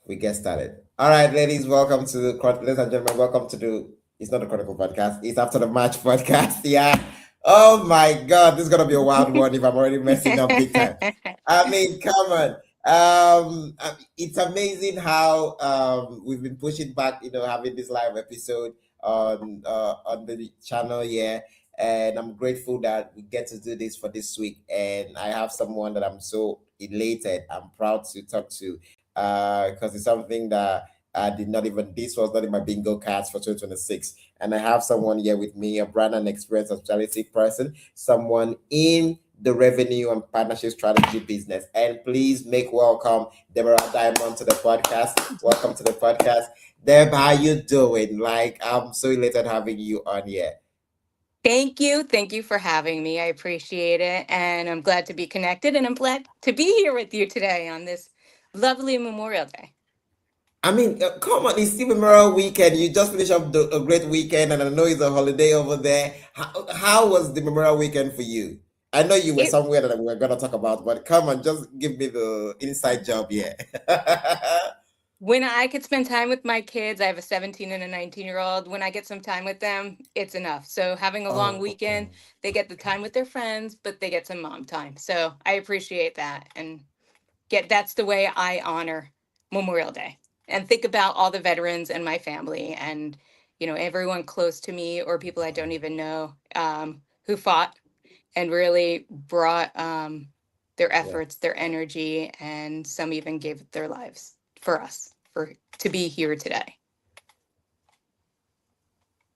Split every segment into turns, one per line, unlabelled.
We get started. All right, ladies, ladies and gentlemen, welcome to it's not the Chronicle podcast, it's After the Match podcast. Yeah. Oh my God, this is going to be a wild one if I'm already messing up big time. I mean, come on. It's amazing how we've been pushing back, having this live episode on the channel here. And I'm grateful that we get to do this for this week. And I have someone that I'm so elated, I'm proud to talk to because it's something that I did not even, this was not in my bingo cards for 2026. And I have someone here with me, a brand and experience hospitality person, someone in the revenue and partnership strategy business. And please make welcome Deb.Diamond to the podcast. Welcome to the podcast. Deb, how you doing? Like, I'm so elated having you on here.
Thank you. Thank you for having me. I appreciate it. And I'm glad to be connected. And I'm glad to be here with you today on this lovely Memorial Day.
I mean, come on, it's still Memorial Weekend. You just finished up a great weekend, and I know it's a holiday over there. How was the Memorial Weekend for you? I know you were
It,
somewhere that we're going to talk about, but come on, just give me the inside job here.
when I could spend time with my kids, I have a 17 and a 19-year-old. When I get some time with them, it's enough. So having a long
Oh,
weekend, they get the time with their friends, but they get some mom time. So I appreciate that. And that's the way I honor Memorial Day and think about all the veterans and my family and everyone close to me or people I don't even know who fought and really brought their
yeah.
efforts, their energy, and some even gave their lives for us for to be here today.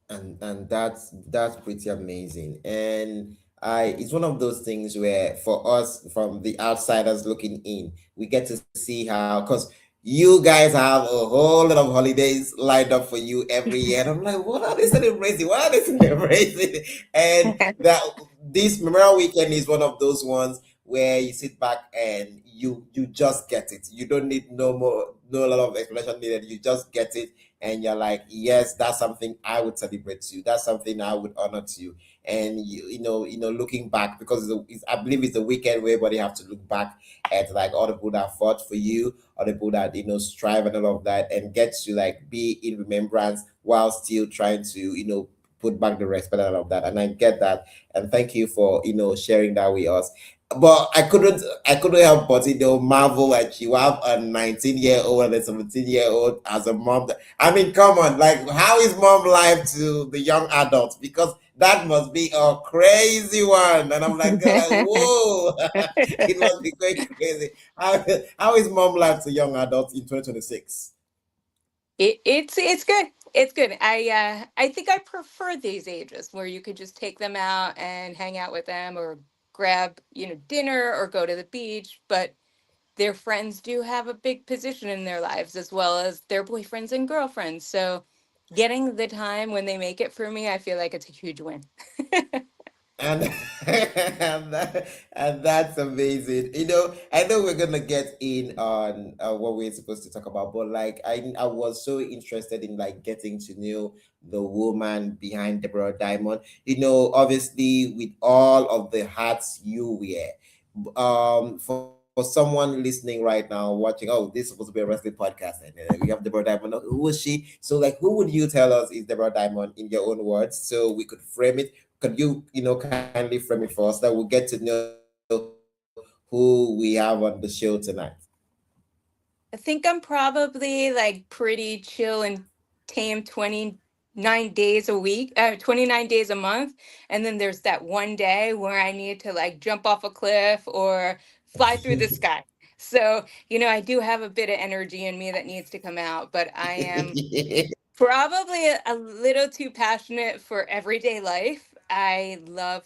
And that's pretty amazing. And I it's one of those things where for us from the outsiders looking in, we get to see how, because you guys have a whole lot of holidays lined up for you every year, and I'm like, what are they celebrating, what are they celebrating? And that this Memorial Weekend is one of those ones where you sit back and you just get it. You don't need no lot of explanation needed. You just get it, and you're like, yes, that's something I would celebrate too. That's something I would honor too. And looking back, because I believe it's a weekend where everybody have to look back at like all the people that fought for you, all the people that strive and all of that, and get to like be in remembrance while still trying to put back the respect and all of that. And I get that, and thank you for sharing that with us. But I couldn't help but marvel like you have a 19-year-old and a 17-year-old as a mom. I mean, come on, like how is mom life to the young adults? Because that must be a crazy one. And I'm like, whoa, it must be quite crazy. How is mom life to young adults in 2026?
It's good. It's good. I think I prefer these ages where you could just take them out and hang out with them or grab dinner or go to the beach, but their friends do have a big position in their lives as well as their boyfriends and girlfriends. So getting the time when they make it for me, I feel like it's a huge win.
And and that's amazing. I know we're gonna get in on what we're supposed to talk about, but like I was so interested in like getting to know the woman behind Deborah Diamond. Obviously with all of the hats you wear. For someone listening right now, watching, oh, this is supposed to be a wrestling podcast, and we have Deborah Diamond. Who is she? So, like, who would you tell us is Deborah Diamond in your own words, so we could frame it? Could you, kindly frame it for us that we'll get to know who we have on the show tonight?
I think I'm probably like pretty chill and tame 29 days a week, 29 days a month. And then there's that one day where I need to like jump off a cliff or fly through the sky. So, I do have a bit of energy in me that needs to come out, but I am probably a little too passionate for everyday life. I love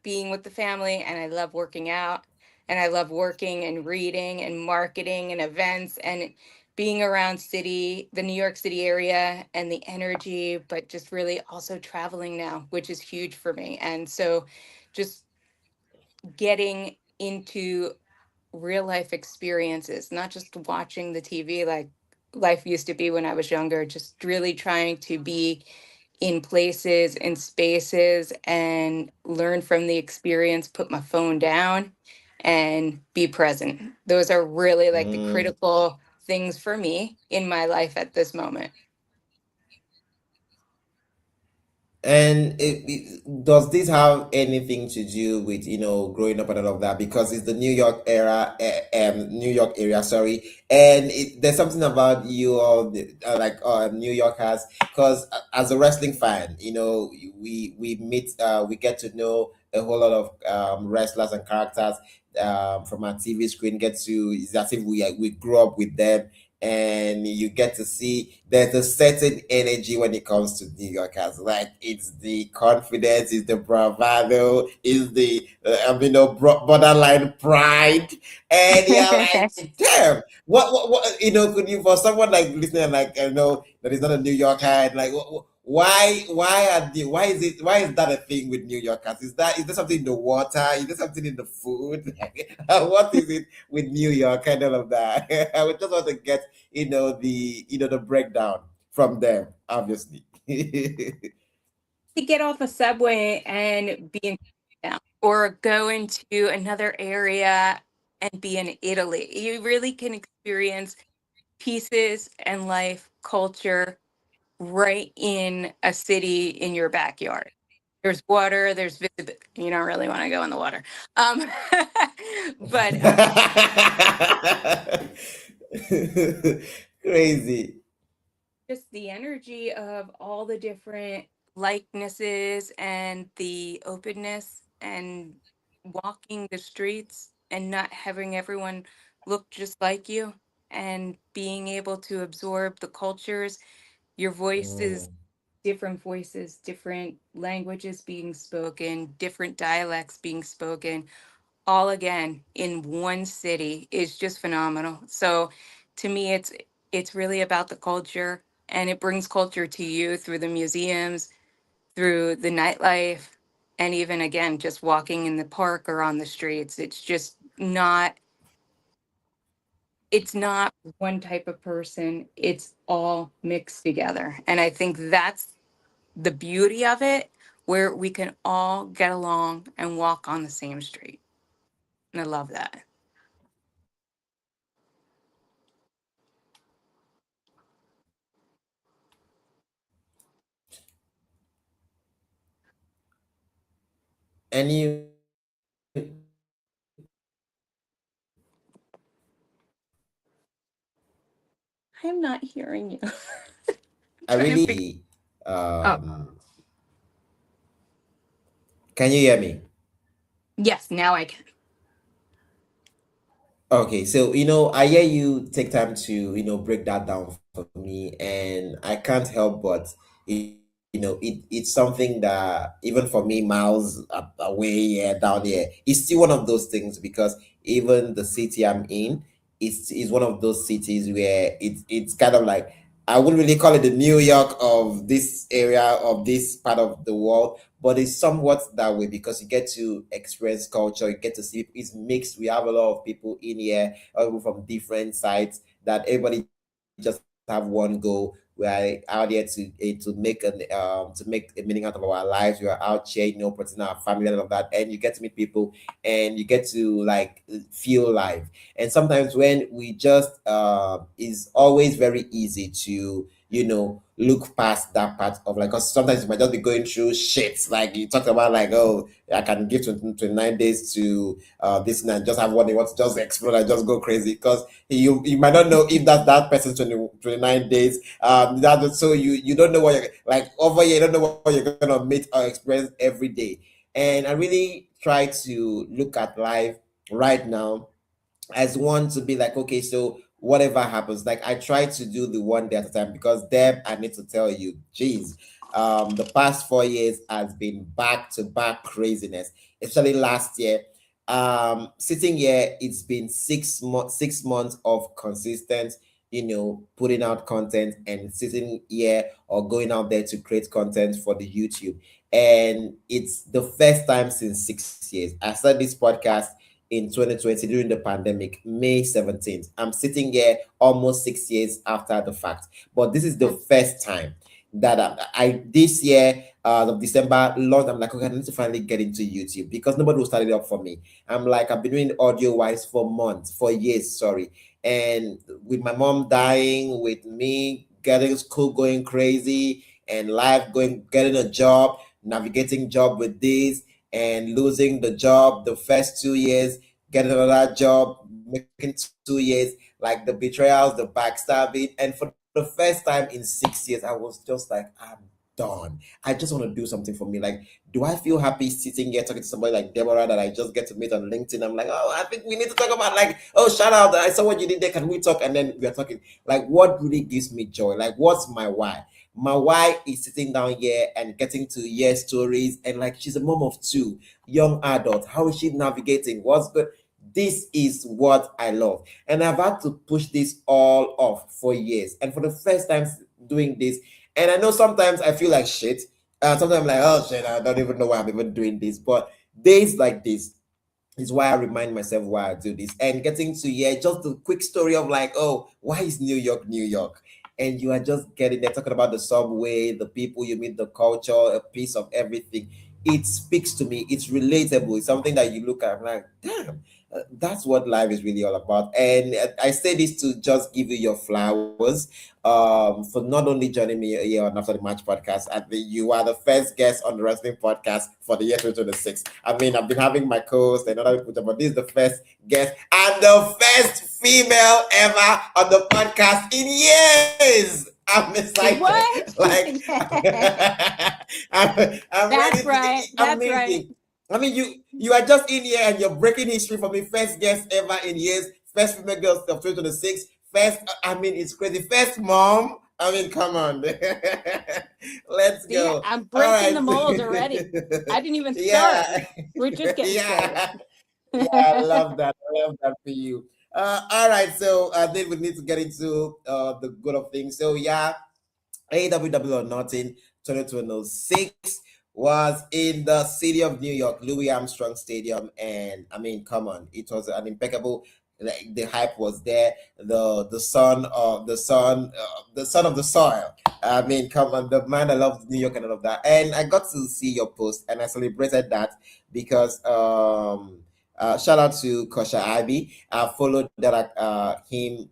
being with the family and I love working out and I love working and reading and marketing and events and being around the New York City area and the energy, but just really also traveling now, which is huge for me. And so just getting into real life experiences, not just watching the TV like life used to be when I was younger, just really trying to be in places and spaces and learn from the experience, put my phone down and be present. Those are really like the
Mm,
critical things for me in my life at this moment.
And does this have anything to do with growing up and all of that? Because it's the New York era, New York area, sorry. And there's something about you all, like New Yorkers, because as a wrestling fan, we meet, we get to know a whole lot of wrestlers and characters from our TV screen. It's as if we grew up with them, and you get to see there's a certain energy when it comes to New Yorkers. Like it's the confidence, it's the bravado, is the borderline pride, and you're like, damn, what could you, for someone like listening, like I know that is not a New Yorker, and like why is that a thing with New Yorkers? Is there something in the water? Is there something in the food? What is it with New York and all of that? I would just want to get the breakdown from them, obviously.
To get off a subway and be in town, or go into another area and be in Italy. You really can experience pieces and life, culture right in a city in your backyard. There's water, there's visibility. You don't really want to go in the water. Um, but
Crazy.
just the energy of all the different likenesses and the openness and walking the streets and not having everyone look just like you and being able to absorb the cultures, your voices,
Mm.
different voices, different languages being spoken, different dialects being spoken, all again in one city is just phenomenal. So to me it's really about the culture, and it brings culture to you through the museums, through the nightlife, and even again just walking in the park or on the streets. It's not one type of person, it's all mixed together. And I think that's the beauty of it, where we can all get along and walk on the same street. And I love that.
And
I'm not hearing you.
I
Trying to figure.
really,
Oh,
can you hear me?
yes, now I can.
Okay, so I hear you take time to break that down for me, and I can't help but it's something that even for me, miles away, down here, it's still one of those things, because even the city I'm in is one of those cities where it's kind of like, I wouldn't really call it the New York of this area, of this part of the world, but it's somewhat that way, because you get to experience culture, you get to see it's mixed. We have a lot of people in here, people from different sides, that everybody just have one goal. We are out here to make a meaning out of our lives. We are out here, protecting our family and all of that, and you get to meet people, and you get to like feel life. And sometimes when we just is always very easy to look past that part of, like, because sometimes you might just be going through shit, like you talked about, like, oh, I can give 29 days to this, and just have one day want to just explode and just go crazy, because you might not know if that's that person's 29 days. So you don't know what you're like over here. You don't know what you're gonna meet or experience every day. And I really try to look at life right now as one to be like, okay, so whatever happens, like I try to do the one day at a time, because Deb, I need to tell you, geez, the past 4 years has been back to back craziness, especially last year. Sitting here, it's been 6 months, 6 months of consistent, putting out content, and sitting here or going out there to create content for the YouTube. And it's the first time since 6 years. I started this podcast in 2020 during the pandemic, May 17th. I'm sitting here almost 6 years after the fact. But this is the first time that this year of December launched. I'm like, okay, I need to finally get into YouTube because nobody will start it up for me. I'm like, I've been doing audio wise for months, for years, sorry. And with my mom dying, with me getting school going crazy and life going, getting a job, navigating job with this and losing the job the first 2 years, getting another job, making 2 years, like the betrayals, the backstabbing. And for the first time in 6 years, I was just like, I'm done. I just want to do something for me. Like, do I feel happy sitting here talking to somebody like Deborah that I just get to meet on LinkedIn? I'm like, oh, I think we need to talk about, like, oh, shout out, I saw what you did there. Can we talk? And then we're talking. Like, what really gives me joy? Like, what's my why? My wife is sitting down here and getting to hear stories, and like, she's a mom of two young adults. How is she navigating? What's good? This is what I love, and I've had to push this all off for years. And for the first time doing this, and I know sometimes I feel like shit. Sometimes I'm like, oh shit, I don't even know why I'm even doing this. But days like this is why I remind myself why I do this. And getting to hear just a quick story of like, oh, why is New York, New York? And you are just getting there talking about the subway, the people you meet, the culture, a piece of everything. It speaks to me. It's relatable. It's something that you look at and like, damn, that's what life is really all about. And I say this to just give you your flowers for not only joining me here on After the Match podcast. I think you are the first guest on the wrestling podcast for the year 2026. I mean, I've been having my co-host and other people, but this is the first guest and the first female ever on the podcast in years. I'm excited.
What?
Like, I'm ready
That's
to get
right. That's right.
amazing. I mean, you are just in here and you're breaking history for me. First guest ever in years. First female girl of 2026. First, I mean, it's crazy. First mom. I mean, come on. Let's
See,
go.
I'm
All
breaking
right.
the mold already. I didn't even start.
Yeah.
We're just getting started.
Yeah. Yeah, I love that. I love that for you. All right. So then we need to get into the good of things. So yeah, AWW or Nothing 2026 was in the city of New York, Louis Armstrong Stadium, and I mean, come on, it was an impeccable. Like, the hype was there. The son of the son of the soil. I mean, come on, the man that loves New York and all of that. And I got to see your post, and I celebrated that because shout out to Kosha Ivy. I followed him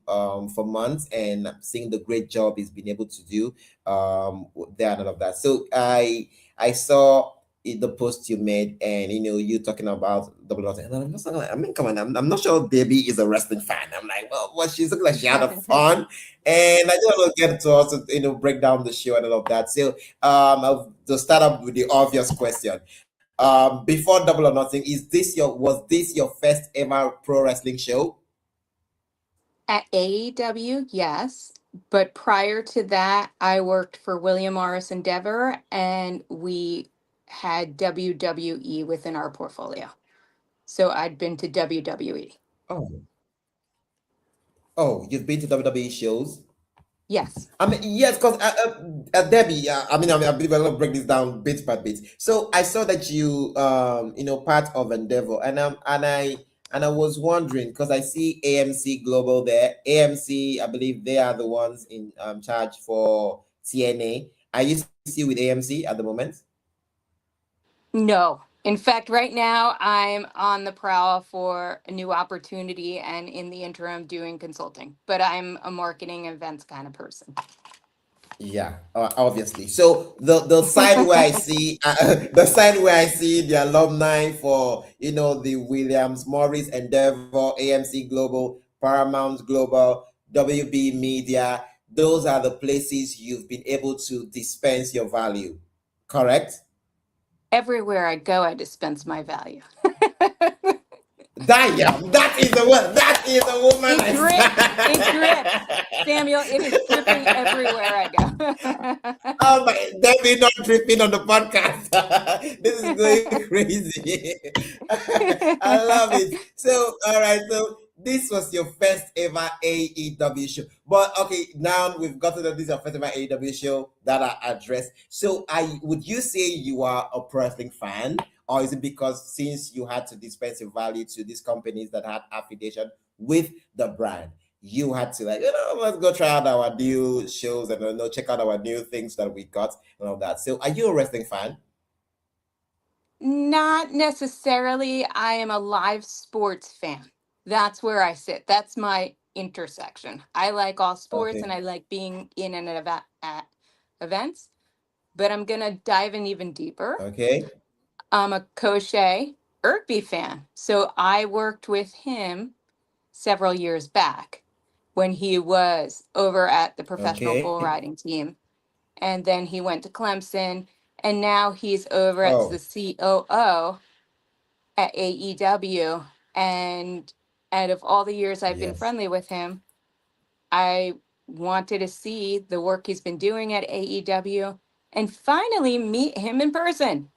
for months, and I'm seeing the great job he's been able to do there and all of that. So I saw the post you made, and you talking about double nothing. And I'm just like, I mean, come on, I'm not sure Debbie is a wrestling fan. I'm like, well, she's looking like she had a fun, and I just want to get to also break down the show and all of that. So I'll to start up with the obvious question. Before Double or Nothing, was this your first ever pro wrestling show?
At AEW, yes. But prior to that, I worked for William Morris Endeavor and we had WWE within our portfolio. So I'd been to WWE.
Oh, oh, you've been to WWE shows?
Yes.
I mean, yes, because Debbie, I believe I'm gonna break this down bit by bit. So I saw that part of Endeavor, and I was wondering because I see AMC Global there. AMC, I believe they are the ones in charge for TNA. Are you still with AMC at the moment?
No. In fact, right now I'm on the prowl for a new opportunity and in the interim doing consulting. But I'm a marketing events kind of person.
Yeah, obviously. So the side where I see the side where I see the alumni for the Williams Morris Endeavor, AMC Global, Paramount Global, WB Media. Those are the places you've been able to dispense your value. Correct?
Everywhere I go, I dispense my value.
That, yeah, that is the word. That is the woman.
It drips. It drips. Samuel, it is dripping everywhere I go.
Oh my, Debbie not dripping on the podcast. This is going crazy. I love it. So, all right. So, this was your first ever AEW show. But okay, now we've gotten that this is your first ever AEW show that I addressed. So, would you say you are a pro wrestling fan? Or is it because since you had to dispense your value to these companies that had affiliation with the brand? you had to, like, let's go try out our new shows and check out our new things that we got and all that. So, are you a wrestling fan?
Not necessarily. I am a live sports fan. That's where I sit. That's my intersection. I like all sports and
Okay.
I like being in and at events, but I'm going to dive in even deeper.
Okay.
I'm a Crochet Irby fan. So I worked with him several years back when he was over at the professional bull
Okay.
riding team. And then he went to Clemson. And now he's over as the
Oh,
COO at AEW. And out of all the years I've been
yes.
friendly with him, I wanted to see the work he's been doing at AEW and finally meet him in person.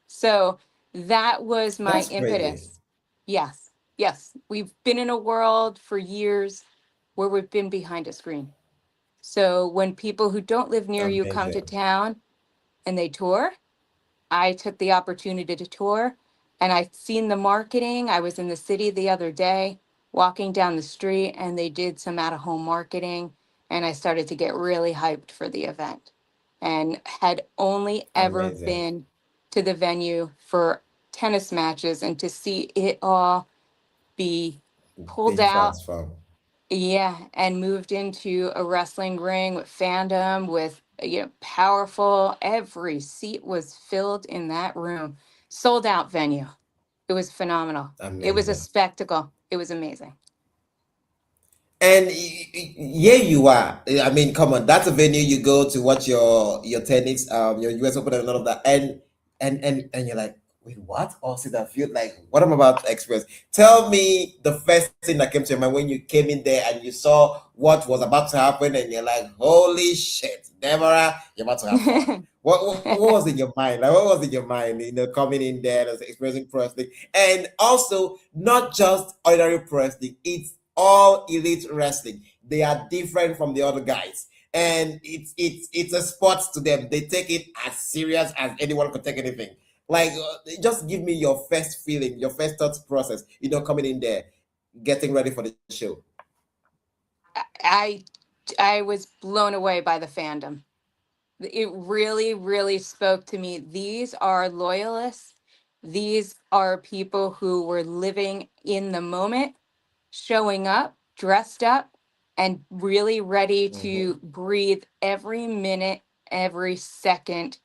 So that was my
That's crazy.
impetus. Yes, yes. We've been in a world for years where we've been behind a screen. So when people who don't live near you come to
Amazing.
town and they tour, I took the opportunity to tour and I'd seen the marketing. I was in the city the other day walking down the street and they did some out of home marketing and I started to get really hyped for the event and had only ever
Amazing.
been to the venue for tennis matches and to see it all be pulled
Being
out,
transformed.
yeah, and moved into a wrestling ring with fandom, with powerful. Every seat was filled in that room. Sold out venue. It was phenomenal. It was a
Amazing.
spectacle. It was amazing.
And here you are. I mean, come on, that's a venue you go to watch your tennis, your US Open and all of that, and you're like, wait, what? Oh, see that feel like what I'm about to express. Tell me the first thing that came to your mind when you came in there and you saw what was about to happen, and you're like, holy shit, Deborah, you're about to have fun. What was in your mind? Like, what was in your mind? Coming in there and expressing pro wrestling, and also not just ordinary pro wrestling. It's all elite wrestling. They are different from the other guys. And it's a sport to them. They take it as serious as anyone could take anything. Like, just give me your first feeling, your first thought process. Coming in there, getting ready for the show.
I I was blown away by the fandom. It really, really spoke to me. These are loyalists. These are people who were living in the moment, showing up, dressed up, and really ready
Mm-hmm.
to breathe every minute, every second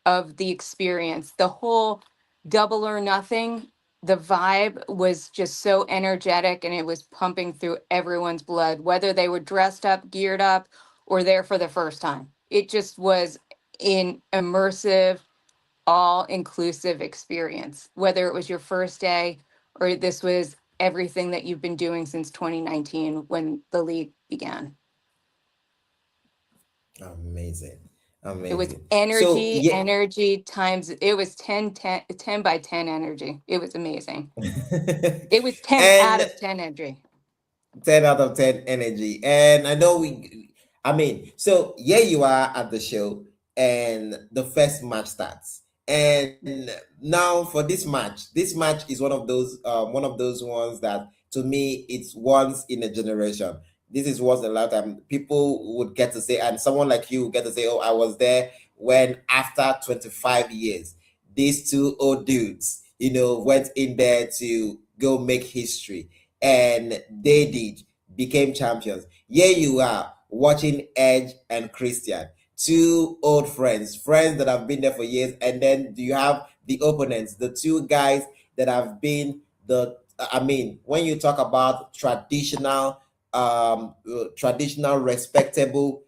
of the experience. The whole double or nothing, the vibe was just so energetic and it was pumping through everyone's blood, whether they were dressed up, geared up, or there for the first time. It just was an immersive, all inclusive experience, whether it was your first day or this was everything that you've been doing since 2019 when the league began.
Amazing.
It was
Amazing. So,
energy,
yeah.
energy times, it was 10 by 10 energy. It was amazing. It was 10 out
And
of 10 energy.
10 out of 10 energy. And I know I mean, so here you are at the show, and the first match starts. And now for this match is one of those ones that, to me, it's once in a generation. This is once in a lifetime. People would get to say, and someone like you would get to say, oh, I was there when, after 25 years, these two old dudes, went in there to go make history, and they did, became champions. Here you are watching Edge and Christian, two old friends that have been there for years, and then you have the opponents, the two guys that have been the. I mean, when you talk about traditional, respectable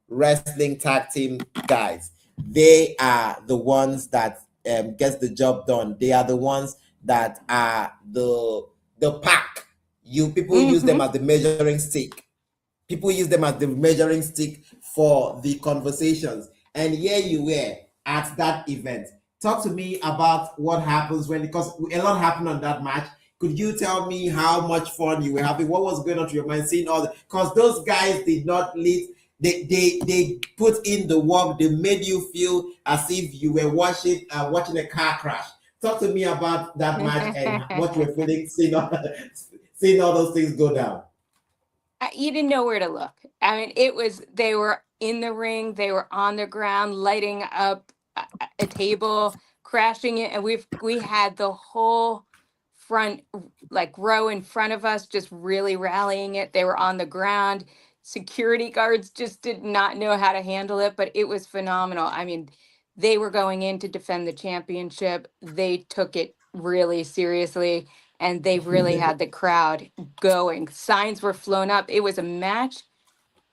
wrestling tag team guys, they are the ones that gets the job done. They are the ones that are the pack. You People use them
Hmm.
as the measuring stick. People use them as the measuring stick for the conversations. And here you were at that event. Talk to me about what happens because a lot happened on that match. Could you tell me how much fun you were having? What was going on to your mind seeing all the, because those guys did not lead. They put in the work. They made you feel as if you were watching a car crash. Talk to me about that match and what you were feeling seeing all, seeing all those things go down.
You didn't know where to look. I mean, it was, they were in the ring, they were on the ground, lighting up a table, crashing it, and we had the whole front like row in front of us just really rallying it. They were on the ground. Security guards just did not know how to handle it, but it was phenomenal. I mean, they were going in to defend the championship. They took it really seriously, and they really had the crowd going. Signs were flown up. It was a match,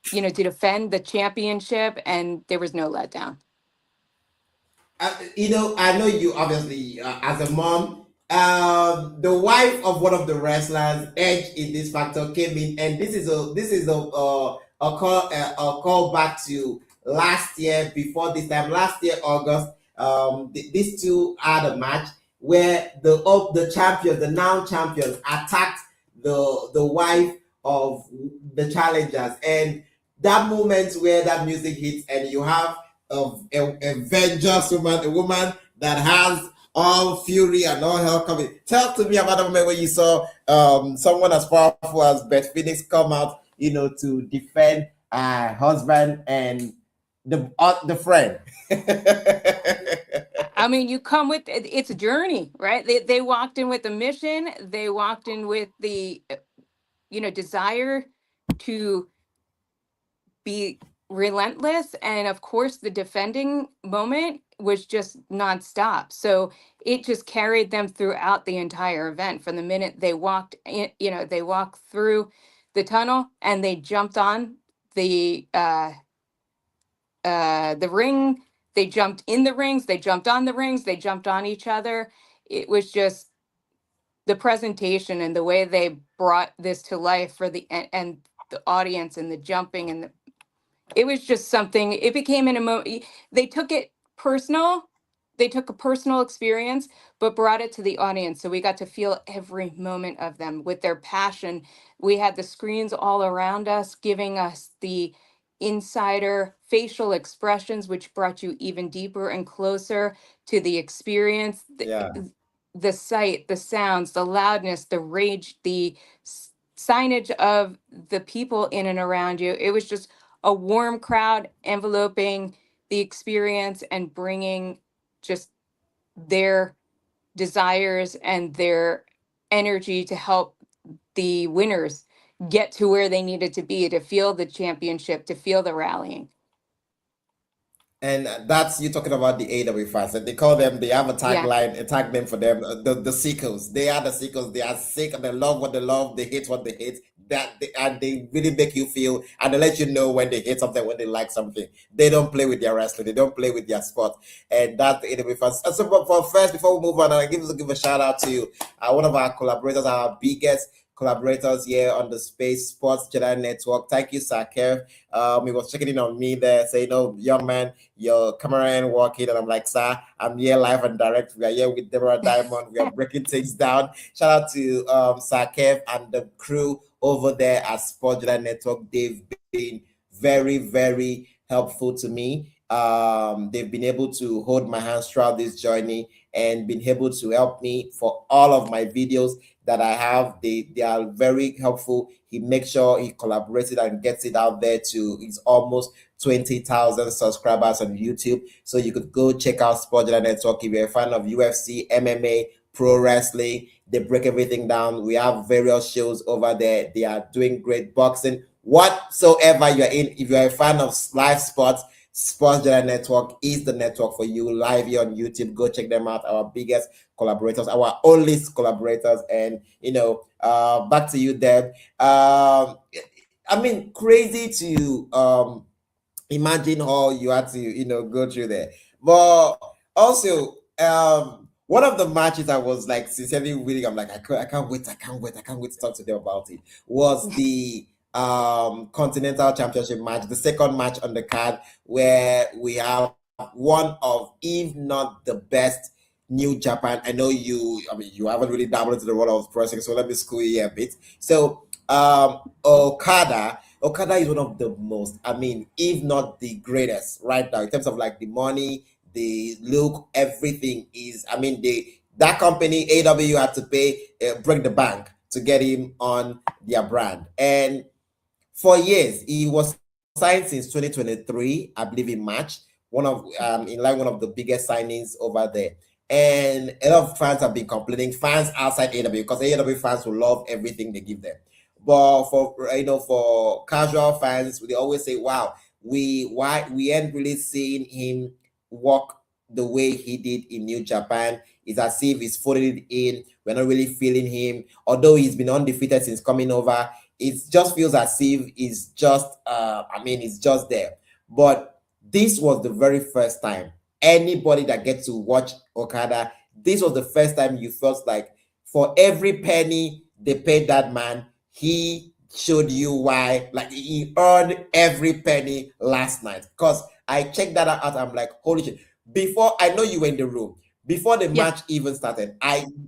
to defend the championship, and there was no letdown.
I know you obviously as a mom. The wife of one of the wrestlers, Edge in this factor, came in, and this is a call back to last year. Before this time, last year August, these two had a match where the champions, the now champions, attacked the wife of the challengers, and that moment where that music hits, and you have a vengeance woman, a woman that has all fury and all hell coming. Tell to me about the moment when you saw someone as powerful as Beth Phoenix come out, to defend her husband and the friend.
I mean, you come with it's a journey, right? They walked in with a mission. They walked in with the desire to be relentless, and of course the defending moment was just nonstop. So it just carried them throughout the entire event. From the minute they walked in, they walked through the tunnel, and they jumped on the the ring. They jumped in the rings, they jumped on the rings, they jumped on each other. It was just the presentation and the way they brought this to life for and the audience, and the jumping, and it was just something. It became an emo. They took it personal. They took a personal experience, but brought it to the audience. So we got to feel every moment of them with their passion. We had the screens all around us, giving us the insider facial expressions, which brought you even deeper and closer to the experience.
Yeah.
The sight, the sounds, the loudness, the rage, the signage of the people in and around you. It was just a warm crowd enveloping the experience and bringing just their desires and their energy to help the winners get to where they needed to be, to feel the championship, to feel the rallying.
And that's you talking about the AW fans, and they call them. They have
Yeah.
a tag name for them. The sickles. They are the sickles. They are sick, and they love what they love. They hate what they hate. And they really make you feel, and they let you know when they hate something, when they like something. They don't play with their wrestling. They don't play with their sport, and that's the AW fans. And so, for first, before we move on, I give a shout out to one of our collaborators, our biggest collaborators here on the Space Sports Jedi Network. Thank you, Sir Kev. He was checking in on me there, saying, "Oh, young man, your camera ain't working." And I'm like, "Sir, I'm here live and direct. We are here with Deborah.Diamond. We are breaking things down." Shout out to Sir Kev and the crew over there at Sports Jedi Network. They've been very, very helpful to me. They've been able to hold my hands throughout this journey and been able to help me for all of my videos that I have. They are very helpful. He makes sure he collaborates it and gets it out there to it's almost 20,000 subscribers on YouTube. So you could go check out Sport Jedi Network if you're a fan of UFC, MMA, pro wrestling. They break everything down. We have various shows over there. They are doing great boxing. Whatsoever you're in, if you're a fan of live sports, Sports Jedi Network is the network for you. Live here on YouTube. Go check them out. Our biggest collaborators, our only collaborators. And back to you, Deb. I mean, crazy to imagine how you had to go through there. But also, one of the matches I was like sincerely waiting. I'm like, I can't wait to talk to them about it. Was the Continental Championship match, the second match on the card, where we have one of, if not the best, New Japan. I know you haven't really dabbled into the world of wrestling, so let me school you a bit. So Okada is one of the most, I mean, if not the greatest right now in terms of like the money, the look, everything is. I mean, that company AW had to pay break the bank to get him on their brand, and For years. He was signed since 2023, I believe in March. In like one of the biggest signings over there. And a lot of fans have been complaining, fans outside AW, because AW fans will love everything they give them. But for for casual fans, they always say, "Wow, we ain't really seeing him walk the way he did in New Japan. It's as if he's folded it in. We're not really feeling him. Although he's been undefeated since coming over, it just feels as if he's just it's just there." But this was the very first time anybody that gets to watch Okada, this was the first time you felt like for every penny they paid that man, he showed you why, like he earned every penny last night. Because I checked that out, I'm like, holy shit. Before, I know you were in the room, before the
Yeah.
match even started,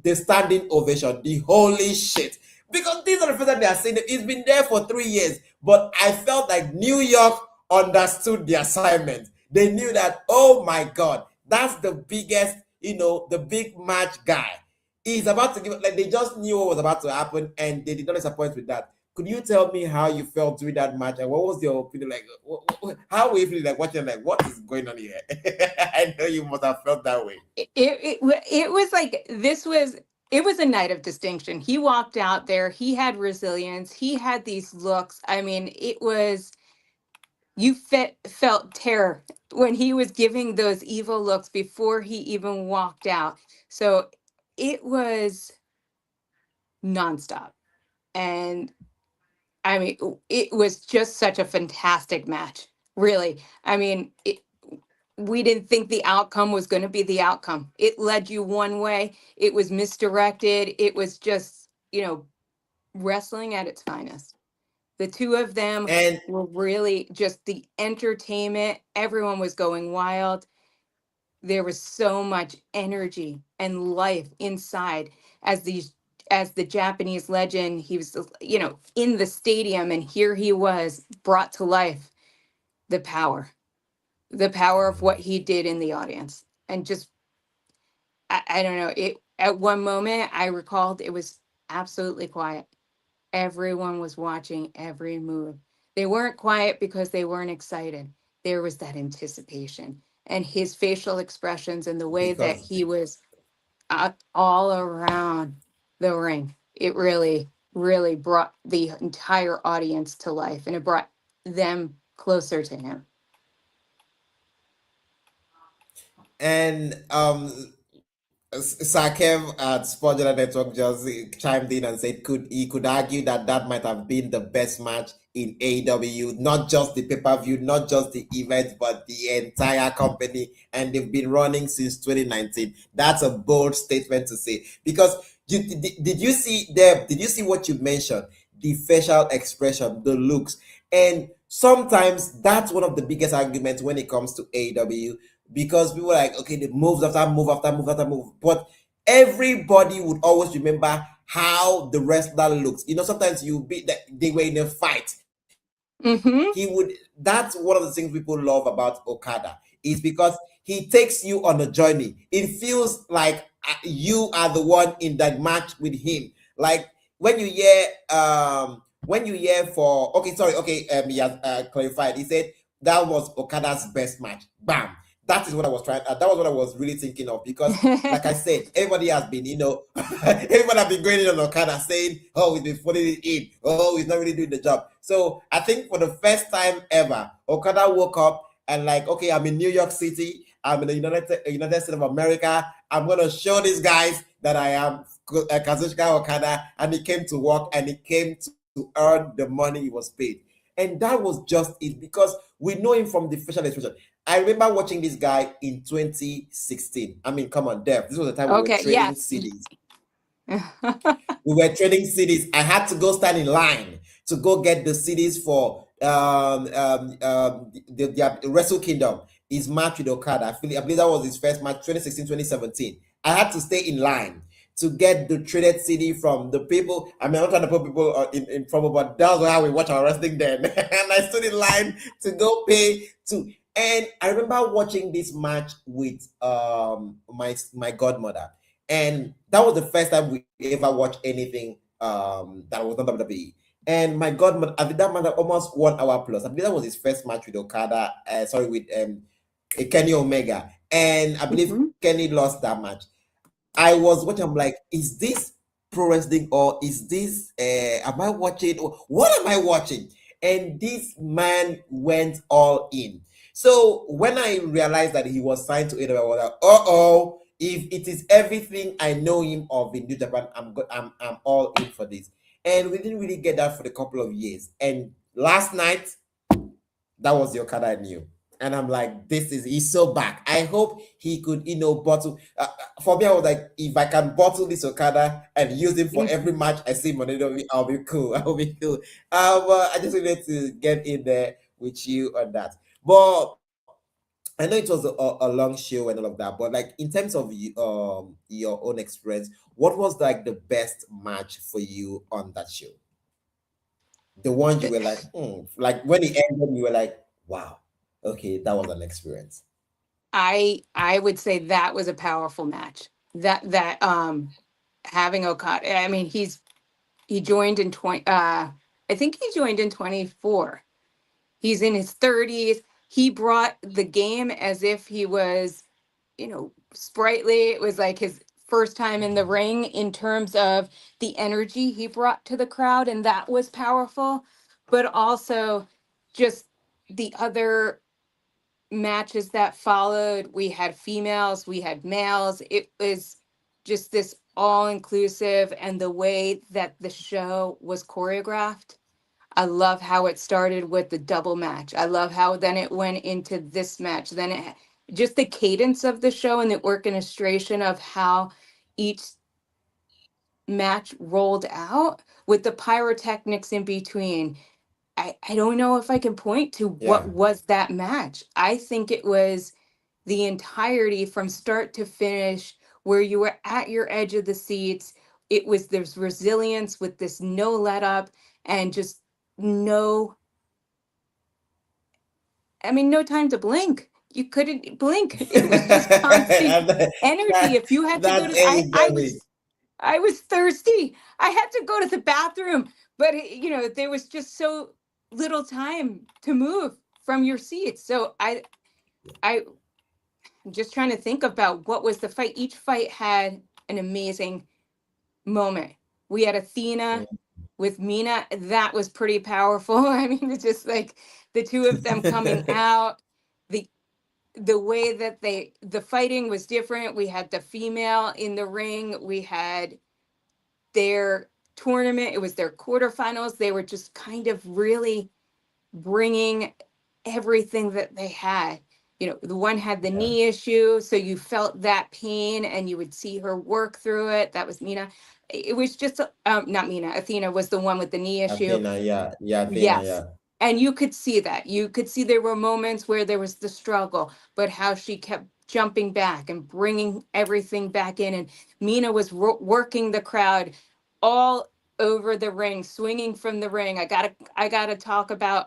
the standing ovation, the holy shit. Because these are the first time they are saying it. It's been there for 3 years, but I felt like New York understood the assignment. They knew that, oh my God, that's the biggest, the big match guy. He's about to give, like, they just knew what was about to happen and they did not disappoint with that. Could you tell me how you felt during that match and what was your opinion like? How were you feeling, like watching, like, what is going on here? I know you must have felt that way.
It was like it was a night of distinction. He walked out there, he had resilience, he had these looks. I mean, it was felt terror when he was giving those evil looks before he even walked out. So it was nonstop. And I mean, it was just such a fantastic match. Really. I mean, we didn't think the outcome was going to be the outcome. It led you one way. It was misdirected. It was just, wrestling at its finest. The two of them
And
were really just the entertainment. Everyone was going wild. There was so much energy and life inside as these as the Japanese legend. He was, in the stadium, and here he was brought to life. The power, the power of what he did in the audience, and just I don't know. It At one moment I recalled it was absolutely quiet. Everyone was watching every move. They weren't quiet because they weren't excited. There was that anticipation. And his facial expressions and the way that
because
he was all around the ring, it really, really brought the entire audience to life, and it brought them closer to him.
and Sakev at Sports Network just chimed in and said he could argue that that might have been the best match in AEW, not just the pay-per-view, not just the event, but the entire company, and they've been running since 2019. That's a bold statement to say because did you see Deb? Did you see what you mentioned? The facial expression, the looks, and sometimes that's one of the biggest arguments when it comes to AEW because people are like, okay, they moved after move after move after move, but everybody would always remember how the wrestler looks. Sometimes you be that they were in a fight. He would.
Mm-hmm.
That's one of the things people love about Okada is because he takes you on a journey. It feels like you are the one in that match with him. Like when you hear for okay, sorry, okay, he has clarified. He said that was Okada's best match. Bam. That is what I was trying. That was what I was really thinking of because, like I said, everybody has been, everybody has been going in on Okada saying, "Oh, he's been putting it in. Oh, he's not really doing the job." So I think for the first time ever, Okada woke up and like, okay, I'm in New York City. I'm in the United States of America. I'm gonna show these guys that I am Kazuchika Okada, and he came to work and he came to earn the money he was paid. And that was just it because we know him from the facial expression. I remember watching this guy in 2016. I mean, come on, Dev. This was the time we were
Okay,
trading
yes.
CDs. We were trading CDs. I had to go stand in line to go get the CDs for the Wrestle Kingdom. His match with Okada. I believe that was his first match, 2016, 2017. I had to stay in line to get the traded CD from the people. I mean, I'm not trying to put people in trouble, but that was how we watch our wrestling then. And I stood in line to go pay to. And I remember watching this match with my godmother, and that was the first time we ever watched anything that was not WWE. And my God, I think that man had almost 1 hour plus. I believe that was his first match with Okada. Sorry, with Kenny Omega, and I believe
Mhm.
Kenny lost that match. I was watching. I'm like, is this pro wrestling or is this? Am I watching? What am I watching? And this man went all in. So when I realized that he was signed to AEW, I was like, oh, if it is everything I know him of in New Japan, I'm all in for this. And we didn't really get that for a couple of years. And last night, that was the Okada I knew. And I'm like, he's so back. I hope he could, bottle. For me, I was like, if I can bottle this Okada and use him for every match I see him on WWE, I'll be cool. I'll be cool. I just wanted to get in there with you on that. But I know it was a long show and all of that. But like in terms of your own experience, what was like the best match for you on that show? The one you were like, like when it ended, you were like, wow, okay, that was an experience.
I would say that was a powerful match. That having Okada, I mean, he joined in 20 I think he joined in 24. He's in his 30s. He brought the game as if he was, sprightly. It was like his first time in the ring in terms of the energy he brought to the crowd, and that was powerful. But also just the other matches that followed. We had females, we had males. It was just this all inclusive, and the way that the show was choreographed. I love how it started with the double match. I love how then it went into this match. Then just the cadence of the show and the orchestration of how each match rolled out with the pyrotechnics in between. I don't know if I can point to what
Yeah,
was that match. I think it was the entirety from start to finish where you were at your edge of the seats. It was there's resilience with this no let up and just no, I mean, no time to blink. You couldn't blink. It was just constant
and
energy.
that
If you had to go
that's
to,
anybody.
I was thirsty. I had to go to the bathroom, but there was just so little time to move from your seats. So I'm just trying to think about what was the fight. Each fight had an amazing moment. We had Athena with Mina. That was pretty powerful. I mean, it's just like the two of them coming out. The the way that the fighting was different. We had the female in the ring. We had their tournament. It was their quarterfinals. They were just kind of really bringing everything that they had. The one had the
Yeah,
knee issue, so you felt that pain and you would see her work through it. That was Mina. It was just not Mina. Athena was the one with the knee issue.
Athena. Yeah, yeah, Athena.
Yes.
Yeah,
And you could see that. You could see there were moments where there was the struggle, but how she kept jumping back and bringing everything back in. And Mina was working the crowd all over the ring, swinging from the ring. I gotta talk about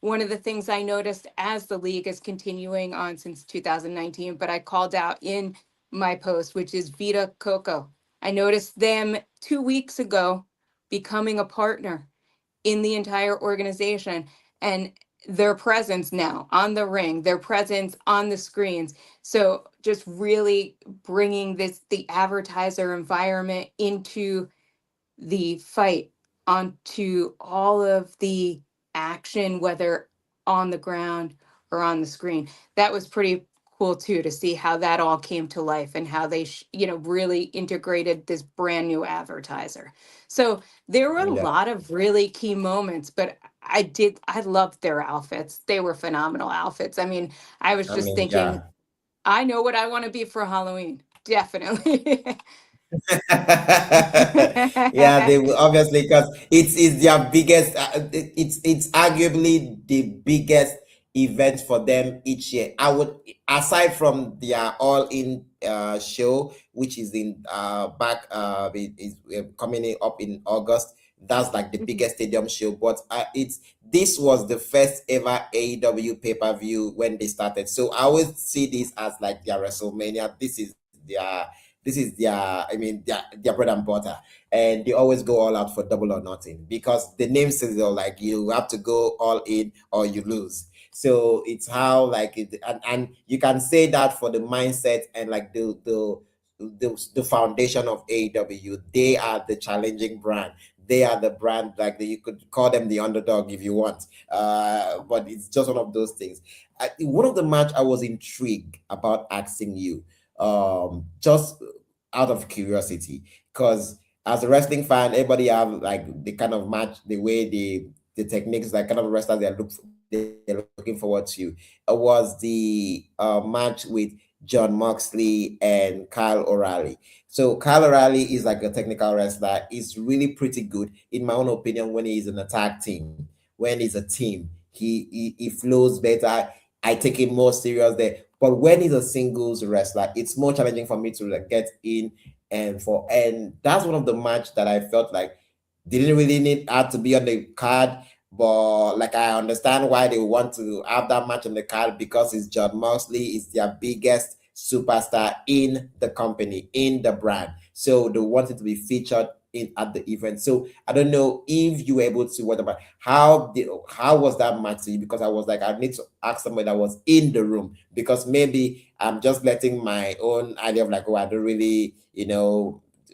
one of the things I noticed as the league is continuing on since 2019, but I called out in my post, which is Vita Coco. I noticed them 2 weeks ago becoming a partner in the entire organization, and their presence now on the ring, their presence on the screens. So just really bringing the advertiser environment into the fight, onto all of the action, whether on the ground or on the screen. That was pretty cool too, to see how that all came to life and how they really integrated this brand new advertiser. So there were a
yeah.
lot of really key moments, but I loved their outfits. They were phenomenal outfits. I mean, I was
I
just
mean,
thinking,
yeah.
I know what I want to be for Halloween. Definitely.
Yeah, they will obviously, because it's their biggest. It's arguably the biggest event for them each year. I would, aside from their All In show, which is in back it is coming up in August. That's like the
Mhm.
biggest stadium show. But it's this was the first ever AEW pay per view when they started. So I always see this as like their WrestleMania. This is This is their, I mean, their bread and butter, and they always go all out for double or nothing because the name says they're like you have to go all in or you lose. So it's how like it, and you can say that for the mindset and like the foundation of AEW. They are the challenging brand. They are the brand like you could call them the underdog if you want. But it's just one of those things. One of the match I was intrigued about asking you, just out of curiosity, because as a wrestling fan, everybody have like the kind of match, the way the techniques, like kind of wrestlers they're looking forward to. Was the match with John Moxley and Kyle O'Reilly. So Kyle O'Reilly is like a technical wrestler. He's really pretty good, in my own opinion, when he's in a tag team. When he's a team, he flows better. I take him more serious there. But when he's a singles wrestler, it's more challenging for me to like get in and that's one of the match that I felt like didn't really need had to be on the card. But like I understand why they want to have that match on the card because it's John Moxley is their biggest superstar in the company, in the brand. So they wanted to be featured in at the event. So I don't know if you were able to what about how was that match to you? Because I was like, I need to ask somebody that was in the room because maybe I'm just letting my own idea of like, oh, I don't really,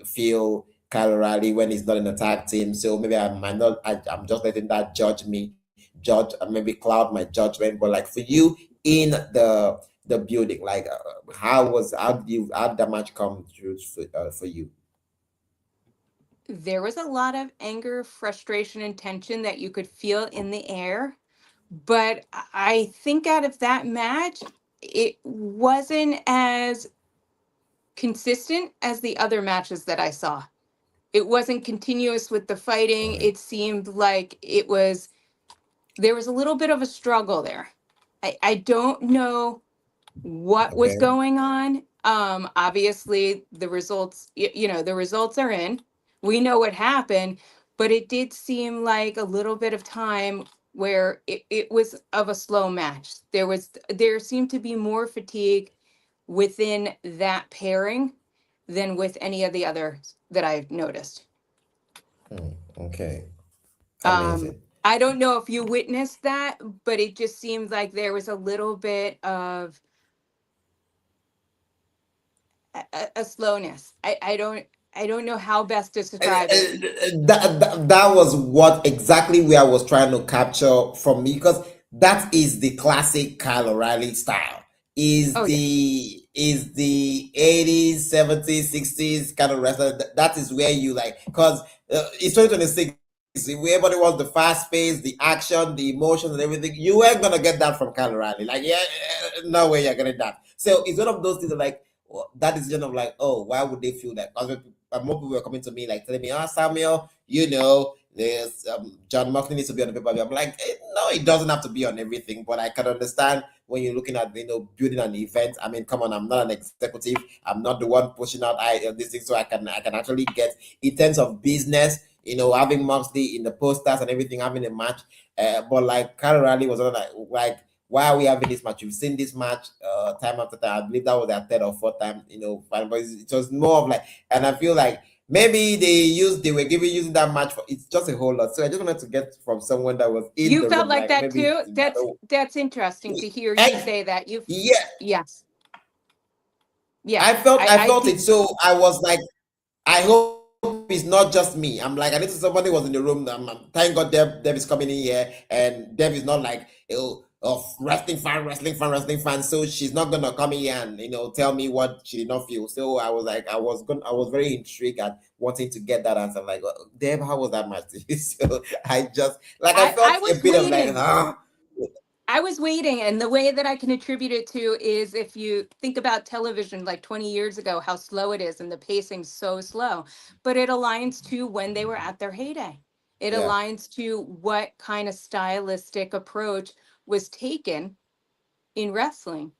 feel Kyle O'Reilly when he's not in the tag team. So maybe I might not. I'm just letting that judge, maybe cloud my judgment. But like for you in the building, like how did that match come through for you?
There was a lot of anger, frustration, and tension that you could feel in the air. But I think out of that match, it wasn't as consistent as the other matches that I saw. It wasn't continuous with the fighting.
Right.
It seemed like there was a little bit of a struggle there. I don't know what was
Okay.
going on. Obviously the results, the results are in. We know what happened, but it did seem like a little bit of time where it was of a slow match. There seemed to be more fatigue within that pairing than with any of the others that I've noticed.
Okay.
Um,
Amazing.
I don't know if you witnessed that, but it just seemed like there was a little bit of a slowness. I don't know how best to describe it.
That was what exactly where I was trying to capture from me because that is the classic Kyle O'Reilly style.
Oh yeah.
Is the 80s, 70s, 60s kind of wrestler. That is where you like because it's 2026. If everybody wants the fast pace, the action, the emotions, and everything, you ain't gonna get that from Kyle O'Reilly. Like, yeah, no way you're getting that. So it's one of those things that, like, that decision of like, oh, why would they feel that? Because more people were coming to me like telling me, "Oh, Samuel, there's John Moxley needs to be on the paper." I'm like, no, it doesn't have to be on everything, but I can understand when you're looking at building an event. I mean, come on, I'm not an executive. I'm not the one pushing out this thing, so I can actually get in terms of business. Having Moxley in the posters and everything, having a match. But like Kyle Raleigh was like why are we having this match? You've seen this match time after time. I believe that was their third or fourth time, but it was more of like, and I feel like maybe they were giving using that match for it's just a whole lot. So I just wanted to get from someone that was in
You
the
felt
room,
like
like
that
maybe
too? That's interesting to hear you
I,
say that.
yeah,
Yes. Yeah.
I
I
felt
did.
it. So I was like, I hope it's not just me. I'm like, I need to somebody was in the room. Thank God Deb is coming in here, and Deb is not like wrestling fan. So she's not gonna come in here and tell me what she did not feel. So I was like, I was very intrigued at wanting to get that answer. Like, Deb, how was that match? So I just like I
I
felt a
was
bit of like,
waiting.
huh?
I was waiting, and the way that I can attribute it to is if you think about television like 20 years ago, how slow it is and the pacing's so slow, but it aligns to when they were at their heyday. It
Yeah,
aligns to what kind of stylistic approach was taken in wrestling,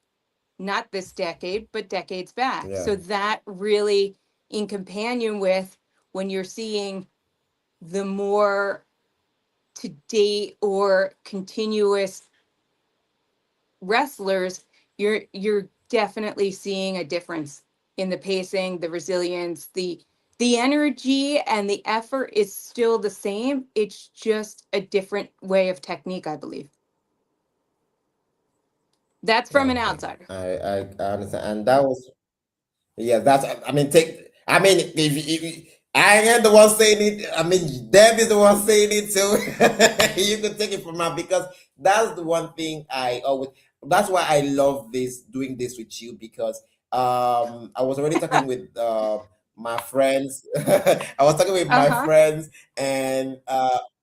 not this decade, but decades back.
yeah,
So that really, in companion with when you're seeing the more to date or continuous wrestlers, you're definitely seeing a difference in the pacing, the resilience, the energy and the effort is still the same. It's just a different way of technique, I believe. That's from an
Okay,
outsider.
I understand, and that was yeah. That's I mean take I mean if I am the one saying it. I mean Deb is the one saying it, so you could take it from her because that's the one thing I always. That's why I love this doing this with you because I was already talking with my friends. I was talking with my
Uh-huh.
friends and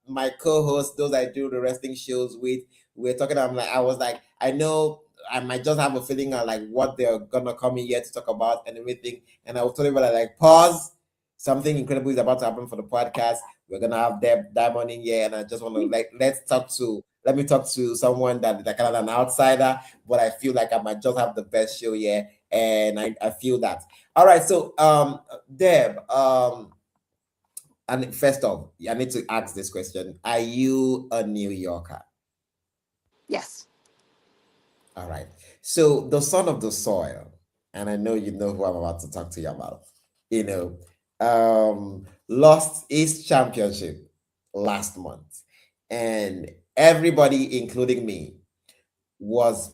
my co-hosts, those I do the wrestling shows with. We're talking. I was like, I know I might just have a feeling of like what they're gonna come in here to talk about and everything. And I was telling about like pause. Something incredible is about to happen for the podcast. We're gonna have Diamond in here, and I just want to like let me talk to someone that kind of an outsider, but I feel like I might just have the best show here, and I feel that. All right, so Deb, and first off, I need to ask this question: Are you a New Yorker?
Yes.
All right. So the son of the soil, and I know you know who I'm about to talk to you about, you know, lost his championship last month. And everybody, including me, was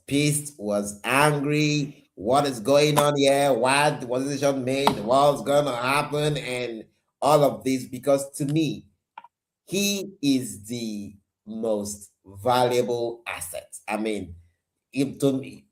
pissed, was angry. What is going on here? Why was this decision made? What's gonna happen? And all of this because to me, he is the most valuable asset. I mean, if to me,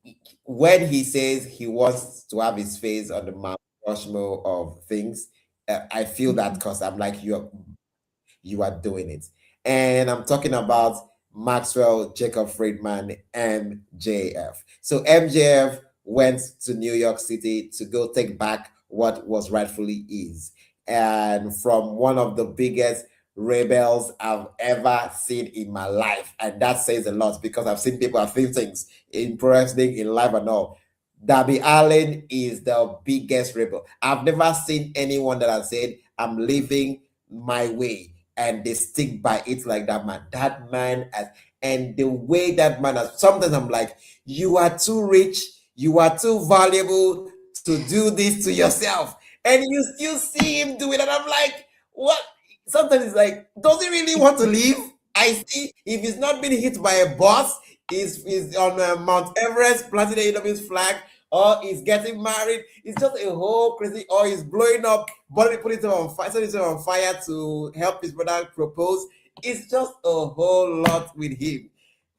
when he says he wants to have his face on the Mount Rushmore of things, I feel that
Mhm.
because I'm like you are doing it. And I'm talking about Maxwell Jacob Friedman, MJF. So MJF went to New York City to go take back what was rightfully his. And from one of the biggest rebels I've ever seen in my life. And that says a lot because I've seen people have seen things in pro wrestling, in life and all. Darby Allen is the biggest rebel. I've never seen anyone that has said, I'm living my way and they stick by it like that man. That man has, and the way that man has, sometimes I'm like, you are too rich, you are too valuable to do this to yourself. And you still see him do it. And I'm like, what? Sometimes it's like, does he really want to leave? I see if he's not being hit by a bus, is on Mount Everest planting the AW's flag, or he's getting married. It's just a whole crazy, or he's blowing up, but put it on fire, set it on fire to help his brother propose. It's just a whole lot with him.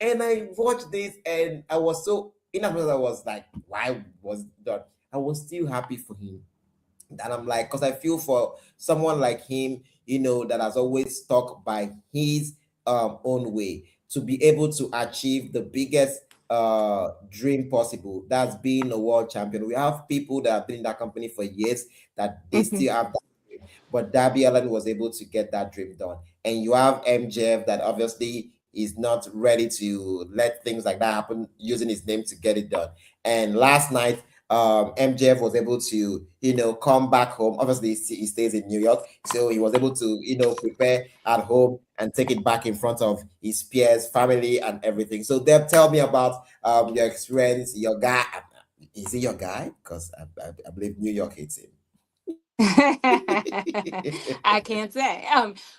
And I watched this and I was so, in as much as I was like, why was it done? I was still happy for him. And I'm like, because I feel for someone like him, that has always stuck by his own way to be able to achieve the biggest dream possible. That's being a world champion. We have people that have been in that company for years that they
Mhm.
still have that dream. But Darby Allen was able to get that dream done. And you have MJF that obviously is not ready to let things like that happen using his name to get it done. And last night, MJF was able to, come back home. Obviously, he stays in New York, so he was able to, prepare at home and take it back in front of his peers, family, and everything. So, Deb, tell me about your experience. Your guy, is he your guy? Because I believe New York hates him.
I can't say.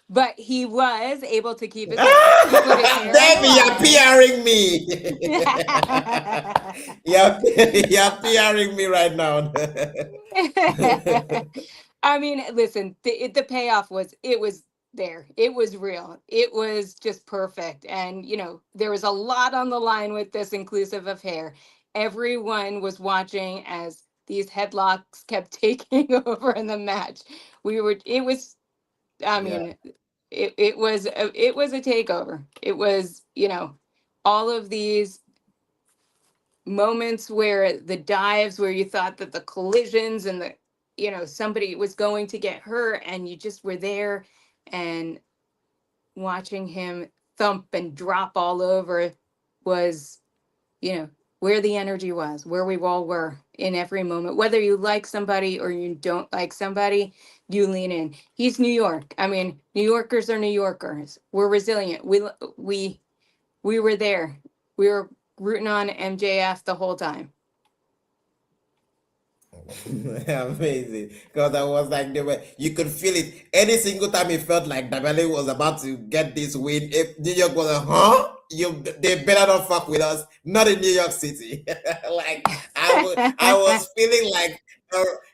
But he was able to keep his hair. He put his
Ah,
hair on the
Debbie, you're
line.
PRing me. you're PRing me right now.
I mean, listen, the payoff was, it was there. It was real. It was just perfect. And, there was a lot on the line with this, inclusive of hair. Everyone was watching as these headlocks kept taking over in the match. It was, I
Yeah,
mean, it was a takeover. It was, all of these moments where the dives, where you thought that the collisions and the, somebody was going to get hurt, and you just were there and watching him thump and drop all over was, you know where the energy was, where we all were in every moment. Whether you like somebody or you don't like somebody, you lean in. He's New York. I mean, New Yorkers are New Yorkers. We're resilient. We were there. We were rooting on MJF the whole time.
Amazing. Because I was like, you could feel it. Any single time it felt like Dabele was about to get this win, if New York was like, huh? They better not fuck with us. Not in New York City. Like I was feeling like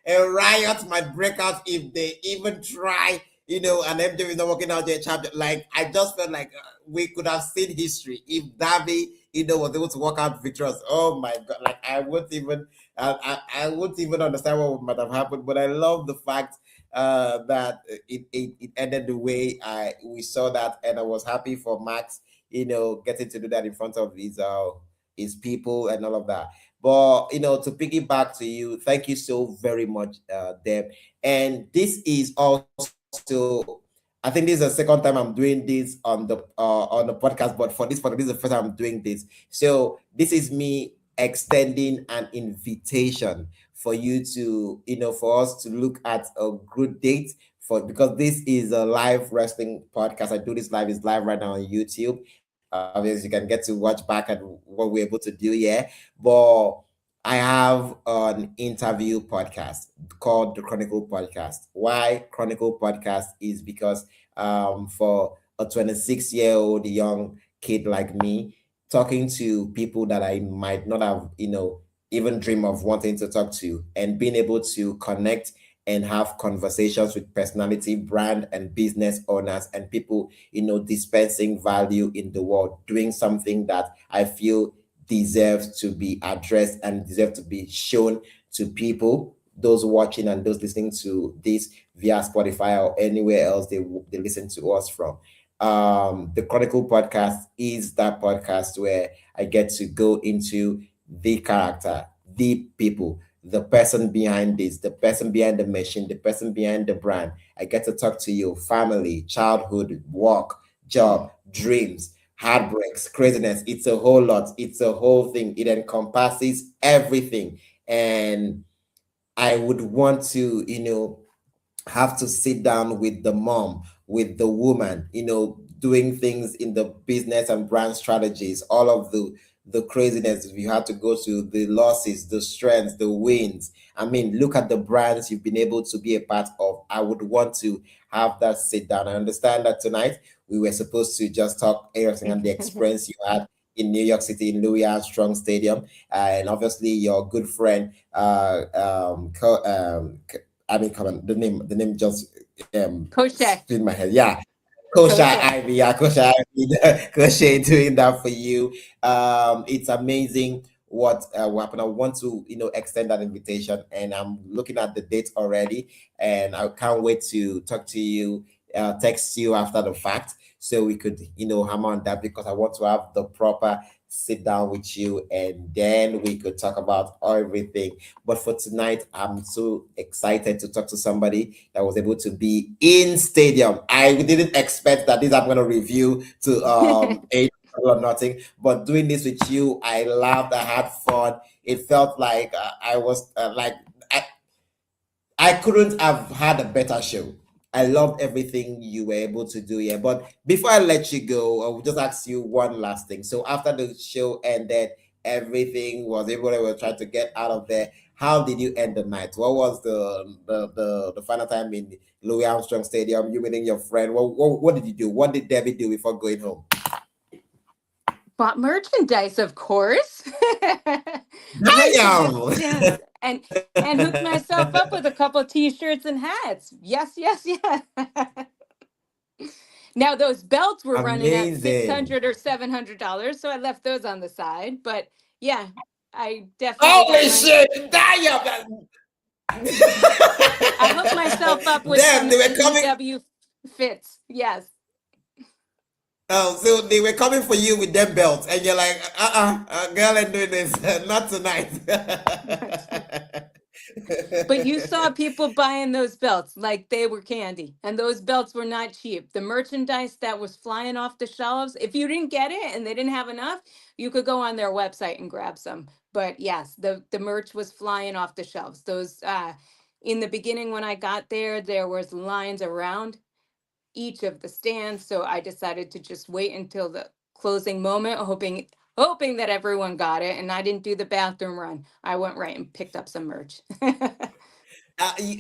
a riot might break out if they even try. And MJ is not working out their champion. Like I just felt like we could have seen history if Davi, was able to work out victorious. Oh my god! Like I wouldn't even understand what might have happened, but I love the fact that it ended the way we saw that, and I was happy for Max, getting to do that in front of his people and all of that. But to piggyback to you, thank you so very much, Deb. And this is also, I think this is the second time I'm doing this on the podcast, but for this this is the first time I'm doing this. So this is me extending an invitation for you to, for us to look at a good date for, because this is a live wrestling podcast. I do this live, is live right now on YouTube. Obviously, you can get to watch back at what we're able to do here. But I have an interview podcast called the Chronicle Podcast. Why Chronicle Podcast is because for a 26-year-old young kid like me, talking to people that I might not have, even dream of wanting to talk to, and being able to connect and have conversations with personality, brand, and business owners and people, dispensing value in the world, doing something that I feel deserves to be addressed and deserve to be shown to people, those watching and those listening to this via Spotify or anywhere else they listen to us from. The Chronicle Podcast is that podcast where I get to go into the character, the people, the person behind this, the person behind the machine, the person behind the brand. I get to talk to you, family, childhood, work, job, dreams, heartbreaks, craziness. It's a whole lot. It's a whole thing. It encompasses everything. And I would want to, have to sit down with the mom, with the woman, doing things in the business and brand strategies, all of the craziness you had to go through, the losses, the strengths, the wins. I mean, look at the brands you've been able to be a part of. I would want to have that sit down. I understand that tonight we were supposed to just talk everything and the experience you had in New York City in Louis Armstrong Stadium, and obviously your good friend, I mean, come on, the name just
Crochet.
spin my head. Yeah, Kosha
Crochet.
Ivy, yeah, Kosha Ivy, Kosha doing that for you. It's amazing what happened. I want to, extend that invitation, and I'm looking at the date already, and I can't wait to talk to you, text you after the fact, so we could, hammer on that, because I want to have the proper sit down with you, and then we could talk about everything. But for tonight, I'm so excited to talk to somebody that was able to be in stadium. I didn't expect that this I'm going to review to a or nothing, but doing this with you, I laughed, I had fun. It felt like I was like I couldn't have had a better show. I loved everything you were able to do here. But before I let you go, I will just ask you one last thing. So after the show ended, everything was everybody was trying to get out of there. How did you end the night? What was the final time in Louis Armstrong Stadium? You meeting your friend? What did you do? What did Debbie do before going home?
Bought merchandise, of course. Went to the
Damn!
yes, and hooked myself up with a couple t-shirts and hats. Yes, yes, yes. Now those belts were running at six
Amazing.
hundred or $700, so I left those on the side. But yeah, I definitely got
Holy
my.
shit! Damn!
I hooked myself up with
Damn,
some
they were coming.
AEW fits. Yes.
Oh, so they were coming for you with them belts, and you're like, girl, ain't doing this, not tonight.
But you saw people buying those belts like they were candy, and those belts were not cheap. The merchandise that was flying off the shelves, if you didn't get it and they didn't have enough, you could go on their website and grab some. But yes, the merch was flying off the shelves. Those in the beginning when I got there was lines around each of the stands, so I decided to just wait until the closing moment, hoping that everyone got it. And I didn't do the bathroom run. I went right and picked up some merch.
Y-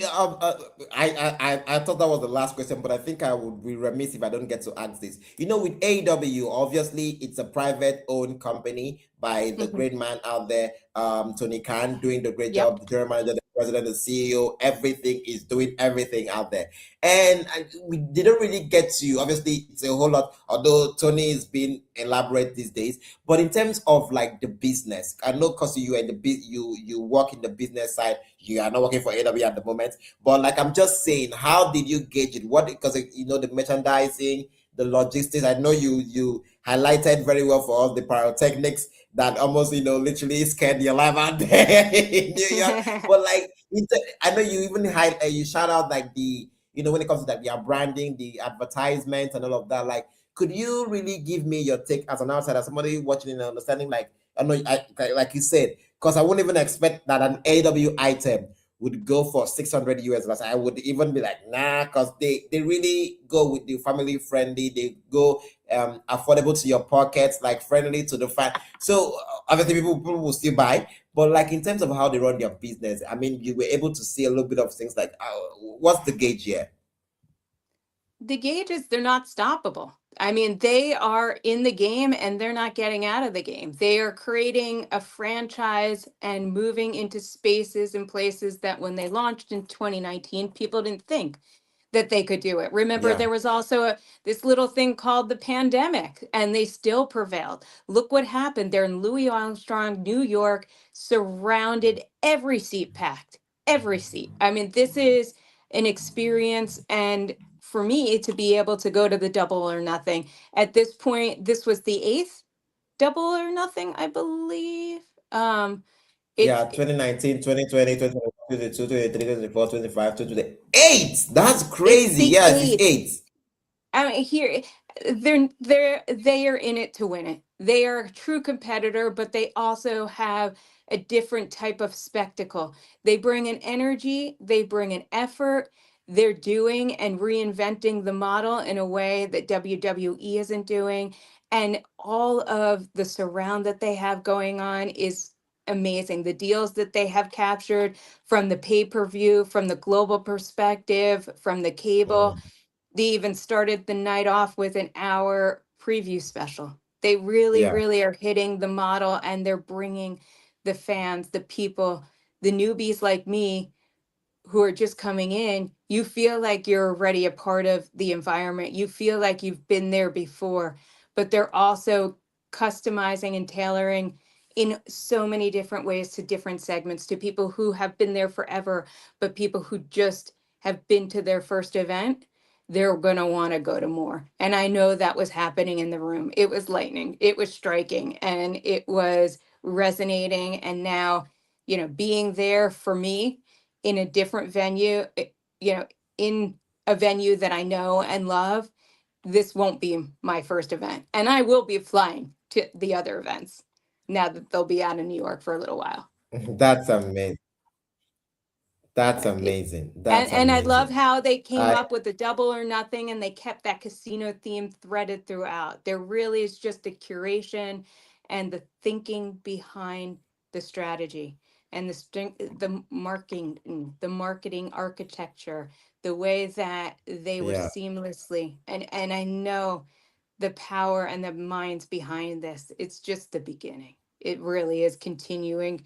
I thought that was the last question, but I think I would be remiss if I don't get to ask this. With AW, obviously it's a private owned company by the
Mhm.
great man out there, Tony Khan, doing the great
Yep.
job, the general manager, the president, the CEO, everything is doing everything out there. And we didn't really get to, obviously, it's a whole lot, although Tony is being elaborate these days. But in terms of like the business, I know because you are in the you work in the business side. You are not working for AW at the moment, but like I'm just saying, how did you gauge it? What, because the merchandising, the logistics. I know you highlighted very well for us the pyrotechnics that almost literally scared your life out there in New York. But like I know you even you shout out like the when it comes to like your branding, the advertisements, and all of that. Like, could you really give me your take as an outsider, somebody watching and understanding? Like, I know, like you said, because I wouldn't even expect that an AW item would go for 600 US dollars. I would even be like, nah, because they really go with the family friendly. They go affordable to your pockets, like friendly to the fan. So obviously people will still buy, but like in terms of how they run their business, I mean, you were able to see a little bit of things like, what's the gauge here?
The gauges, they're not stoppable. I mean, they are in the game and they're not getting out of the game. They are creating a franchise and moving into spaces and places that when they launched in 2019, people didn't think that they could do it. Remember,
Yeah.
there was also this little thing called the pandemic, and they still prevailed. Look what happened. They're in Louis Armstrong, New York, surrounded, every seat packed, every seat. I mean, this is an experience. And for me to be able to go to the double or nothing at this point, this was the eighth double or nothing, I believe. It's
Yeah, 2019, 2020, 2022, 2023, 2024, 2025, 2028. That's
it's
crazy.
the
Yes, it's
eighth.
eight.
I mean, here they are in it to win it. They are a true competitor, but they also have a different type of spectacle. They bring an energy, they bring an effort. They're doing and reinventing the model in a way that WWE isn't doing. And all of the surround that they have going on is amazing. The deals that they have captured from the pay-per-view, from the global perspective, from the cable,
Mm,
they even started the night off with an hour preview special. They really,
yeah.
really are hitting the model and they're bringing the fans, the people, the newbies like me who are just coming in. You feel like you're already a part of the environment. You feel like you've been there before, but they're also customizing and tailoring in so many different ways to different segments, to people who have been there forever, but people who just have been to their first event. They're going to want to go to more. And I know that was happening in the room. It was lightning, it was striking, and it was resonating. And now, being there for me in a different venue, you know, in a venue that I know and love, this won't be my first event. And I will be flying to the other events now that they'll be out in New York for a little while.
That's amazing. That's
Yeah,
amazing.
and
That's
I love
amazing.
how they came
I
up with the double or nothing and they kept that casino theme threaded throughout. There really is just a curation and the thinking behind the strategy and the marketing architecture, the way that they were
yeah.
seamlessly, and I know the power and the minds behind this. It's just the beginning. It really is continuing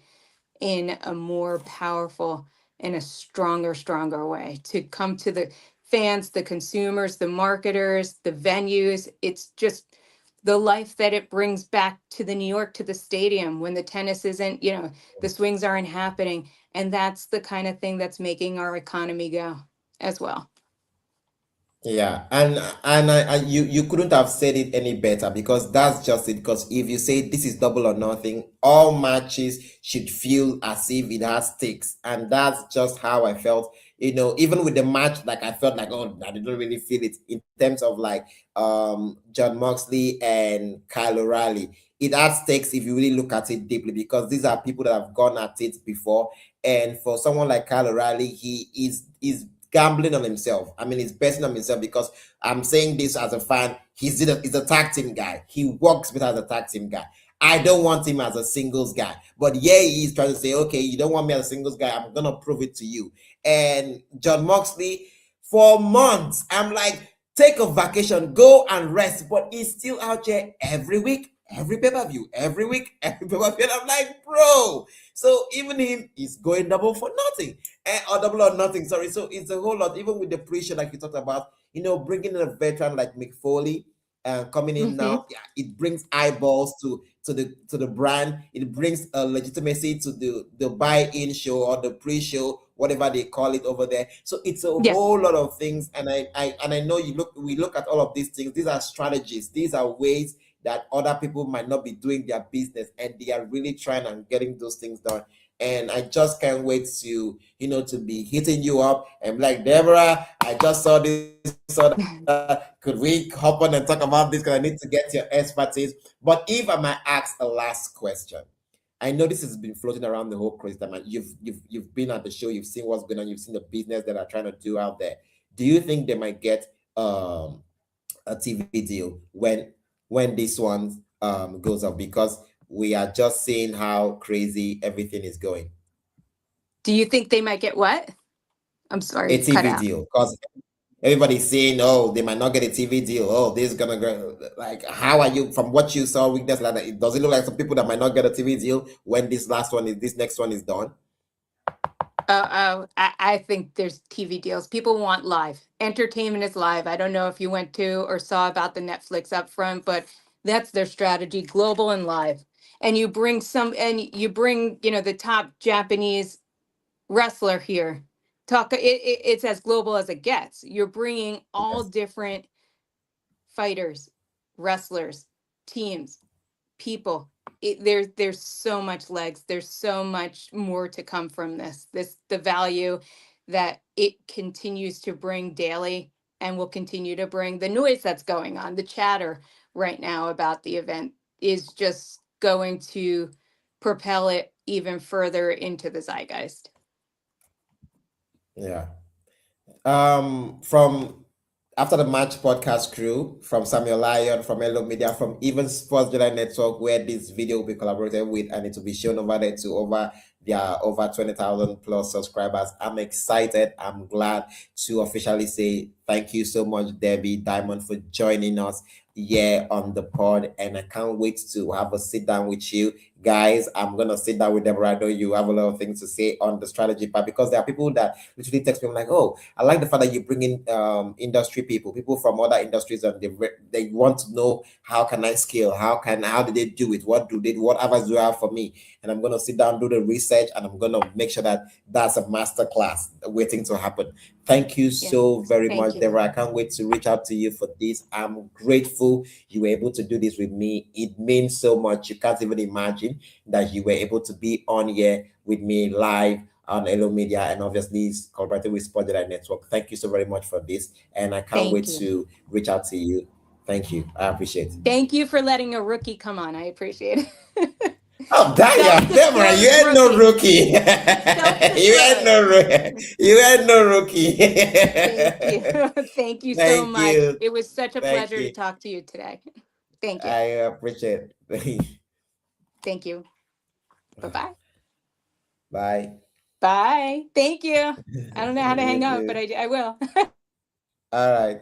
in a more powerful and a stronger way to come to the fans, the consumers, the marketers, the venues. It's just the life that it brings back to the New York, to the stadium when the tennis isn't, the swings aren't happening. And that's the kind of thing that's making our economy go as well.
Yeah, and you couldn't have said it any better because that's just it. Because if you say this is double or nothing, all matches should feel as if it has stakes, and that's just how I felt. Even with the match, like I felt like, oh, I didn't really feel it in terms of like John Moxley and Kyle O'Reilly. It has stakes if you really look at it deeply because these are people that have gone at it before, and for someone like Kyle O'Reilly, he is gambling on himself. I mean, he's betting on himself because I'm saying this as a fan. He's a tag team guy. He works with as a tag team guy. I don't want him as a singles guy. But yeah, he's trying to say, okay, you don't want me as a singles guy. I'm gonna prove it to you. And John Moxley, for months, I'm like, take a vacation, go and rest. But he's still out here every week, every pay-per-view, every week, every pay-per-view. And I'm like, bro. So even him is going double for nothing. Or double or nothing, sorry. So it's a whole lot, even with the pre-show like you talked about, bringing in a veteran like Mick Foley coming in
Mm-hmm.
now. Yeah, it brings eyeballs to the brand. It brings a legitimacy to the buy-in show or the pre-show, whatever they call it over there. So it's a
Yeah.
whole lot of things. And I know we look at all of these things. These are strategies. These are ways that other people might not be doing their business, and they are really trying and getting those things done. And I just can't wait to be hitting you up and be like, Deborah, I just saw this could we hop on and talk about this, because I need to get your expertise. But if I might ask a last question, I know this has been floating around the whole crazy time. And you've been at the show, you've seen what's going on, you've seen the business that are trying to do out there. Do you think they might get a TV deal when this one goes up? Because we are just seeing how crazy everything is going.
Do you think they might get what? I'm
A
sorry, cut
TV
out.
deal, because everybody's saying, oh, they might not get a TV deal. Oh, this is gonna go. Like, how are you, from what you saw, weakness like that? Does it look like some people that might not get a TV deal when this next one is done?
I think there's TV deals. People want live. Entertainment is live. I don't know if you went to or saw about the Netflix upfront, but that's their strategy, global and live. And you bring, the top Japanese wrestler here. It's as global as it gets. You're bringing all
Yes.
different fighters, wrestlers, teams, people. There's so much legs. There's so much more to come from the value that it continues to bring daily, and will continue to bring. The noise that's going on, the chatter right now about the event, is just going to propel it even further into the zeitgeist.
Yeah. From After the Match podcast crew, from Samuel Lyon, from Hello Media, from even Sports July Network, where this video will be collaborated with, and it will be shown over there to over 20,000 plus subscribers. I'm excited. I'm glad to officially say thank you so much, Debbie Diamond, for joining us here on the pod. And I can't wait to have a sit down with you guys. I'm gonna sit down with Deborah. I know you have a lot of things to say on the strategy part, because there are people that literally text me like, "Oh, I like the fact that you bring in industry people from other industries, and they want to know, how can I scale? How did they do it? What advice do you have for me?" And I'm gonna sit down, do the research, and I'm gonna make sure that that's a master class waiting to happen. Thank you
Yeah.
so very
Thank
much,
you.
Deborah. I can't wait to reach out to you for this. I'm grateful you were able to do this with me. It means so much. You can't even imagine that you were able to be on here with me live on Hello Media, and obviously it's collaborating with Spotlight Network. Thank you so very much for this, and I can't wait
Thank you.
to reach out to you. Thank you. I appreciate it.
Thank you for letting a rookie come on. I appreciate it.
Oh, damn, Deborah, you
Self-assured
ain't no
rookie.
rookie. you ain't
Self-assured.
no you ain't no rookie.
Thank you. Thank you so
Thank
much.
you.
It was such a
Thank
pleasure to
you.
talk to you today. Thank you.
I appreciate it.
Thank you. Bye-bye.
Bye.
Bye. Thank you. I don't know how to
You
hang up, but
too.
I will.
All right.